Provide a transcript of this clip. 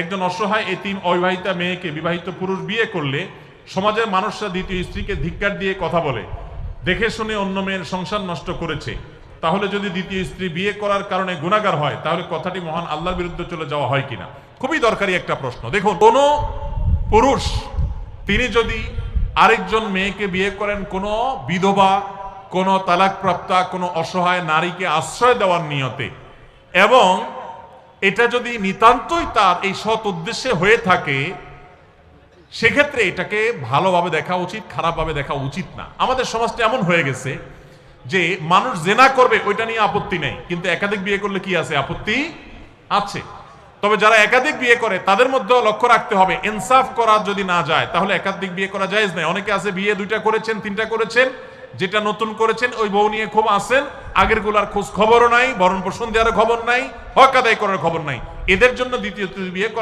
একজন অসহায় এতিম অবিবাহিতা মেয়েকে বিবাহিত পুরুষ বিয়ে করলে সমাজের মানুষরা দ্বিতীয় স্ত্রীকে ধিক্কার দিয়ে কথা বলে, দেখে শুনে অন্য মেয়ের সংসার নষ্ট করেছে। তাহলে যদি দ্বিতীয় স্ত্রী বিয়ে করার কারণে গুনাহগার হয়, তাহলে কথাটি মহান আল্লাহর বিরুদ্ধে চলে যাওয়া হয় কিনা? খুবই দরকারি একটা প্রশ্ন। দেখুন, কোন পুরুষ তিনি যদি আরেকজন মেয়েকে বিয়ে করেন কোনো বিধবা, কোনো তালাকপ্রাপ্তা, কোনো অসহায় নারীকে আশ্রয় দেওয়ার নিয়তে, এবং এটা যদি নিতান্তই তার এই সৎ উদ্দেশ্যে হয়ে থাকে, সেক্ষেত্রে এটাকে ভালোভাবে দেখা উচিত, খারাপভাবে দেখা উচিত না। আমাদের সমাজটা এমন হয়ে গেছে যে মানুষ জেনা করবে ওইটা নিয়ে আপত্তি নেই, কিন্তু একাধিক বিয়ে করলে কি আছে? আপত্তি আছে। তবে যারা একাধিক বিয়ে করে তাদের মধ্যেও লক্ষ্য রাখতে হবে, ইনসাফ করা যদি না যায় তাহলে একাধিক বিয়ে করা জায়েজ নাই। অনেকে আছে বিয়ে 2টা করেছেন, 3টা করেছেন, যেটা নতুন করেছেন ওই বউ নিয়ে খুব আছেন, আগের গুলার খোঁজ খবরও নাই, ভরণ পোষণ দেওয়ার খবর নাই, হক আদায় করার খবর নাই। এদের জন্য দ্বিতীয় বিয়ে